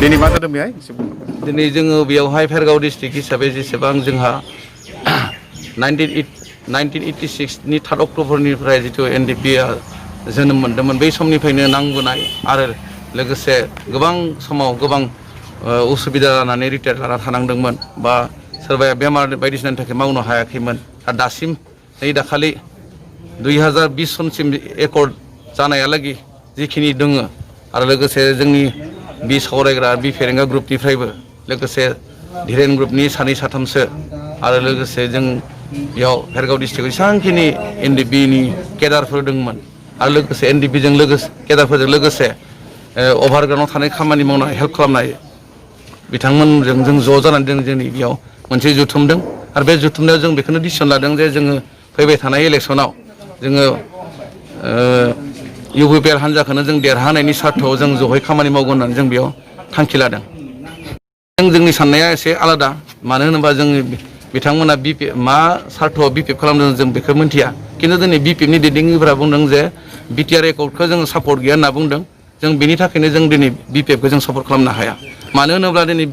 दिनै मा जादों बेहाय दिनै जोङो बेयावहाय भेरगाव डिस्ट्रिक्ट हिसाबै जेसेबां जोंहा 1986नि 3 अक्ट'बरनिफ्राय जिथु एनडिएफबिआ जोनोम मोन्दोंमोन बै समनिफ्रायनो नांबोनाय आरो लोगोसे गोबां समाव गोबां उसुबिदा जानानै रिटायार लाना थानांदोंमोन बा सोरबाया बेमार बायदिसिनानि थाखाय मावनो हायाखैमोन आरो दासिम नै दाखालि 2020 सनसिम एकर्ड जानायालागै जिखिनि दङ आरो लोगोसे जोंनि बि सावरायग्रा बि फेरेंगा ग्रुपनिफ्रायबो लोगोसे धीरेन ग्रुपनि 2-3सो आरो लोगोसे जों बेयाव भेरगाव डिस्ट्रिक्टआव जेसेबांखिनि एनडिएफबिनि केडारफोर दंमोन आरो लोगोसे एनडिएफबिजों लोगोसे केडारफोरजों लोगोसे अभारग्राउन्डआव थानाय खामानि मावनाय हेल्प खालामनाय बिथांमोनजों जों ज' जानानै जों जोंनि बेयाव मोनसे जुथुमदों आरो बे जुथुमनायाव जों बेखौनो डिसिसन लादों जे जोङो फैबाय थानाय इलेक्सनाव जोङो UPPL हान्जाखौनो जों देरहानायनि सार्थआव जों ज'है खामानि मावगोन होननानै जों बेयाव थांखि लादों। जोंनि साननाया एसे आलादा मानो होनोबा जोंनि बिथांमोना मा सार्थआव बिपिएफ खालामदों जों बेखौ मिन्थिया खिन्थु दिनै बिपिएफनि दैदेनगिरिफोरा बुंदों जे बिटिआर एकर्डखौ जों सापर्ट गैया होनना बुंदों जों बेनि थाखायनो जों दिनै बिपिएफखौ जों सापर्ट खालामनो हाया मानो होनोब्ला दिनै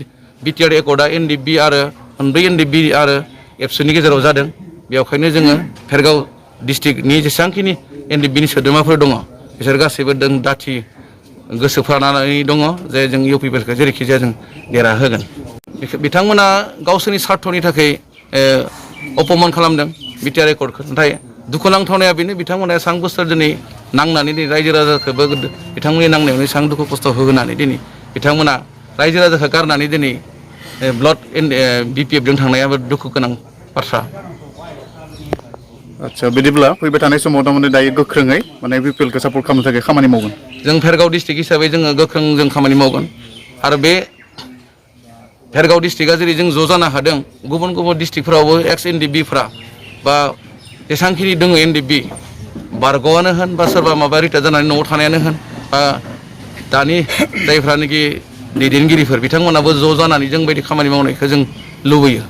बिटिआर एकर्डआ एनडिएफबि आरो मोनब्रै एनडिएफबि आरो एबसुनि गेजेराव जादों बेवहायनो जोङो भेरगाव डिस्ट्रिक्टनि जेसेबांखिनि एनडिएफबिनि सोद्रोमाफोर दङ बिसोर गासैबो दाथि गोसोफ्रानानै दङ जे जों UPPLखौ जेरैखि जाया जों देरहाहोगोन बिथांमोना गावसोरनि सार्थनि थाखाय अपमान खालामदों बिटिआर एकर्डखौ नाथाय दुखुनांथावनाया बेनो बिथांमोना एसेबां बोसोर दिनै नांनानै दिनै रायजो राजाखौबो बिथांमोननि नांनायावनो एसेबां दुखु खस्थ' होनानै दिनै बिथांमोना रायजो राजाखौ गारनानै दिनै ब्लड बिपिएफजों थांनायाबो दुखु गोनां बाथ्रा। आच्छा बिदिब्ला फैबाय थानाय समाव थारमाने दायो गोख्रोङै माने UPPLखौ सापर्ट खालामनो थाखाय खामानि मावगोन जों भेरगाव डिस्ट्रिक्ट हिसाबै जोङो गोख्रों जों खामानि मावगोन आरो बे भेरगाव डिस्ट्रिक्टआ जेरै जों ज' जानो हादों गुबुन गुबुन डिस्ट्रिक्टफोरावबो Ex.NDFB बा जेसेबांखिनि दङ एनडिएफबि बारग'आनो होन बा सोरबा माबा रिटायार जानानै न'आव थानायानो होन बा दानि जायफ्रानोखि दैदेनगिरिफोर बिथांमोनाबो ज' जानानै जों बायदि खामानि मावनायखौ जों लुबैयो।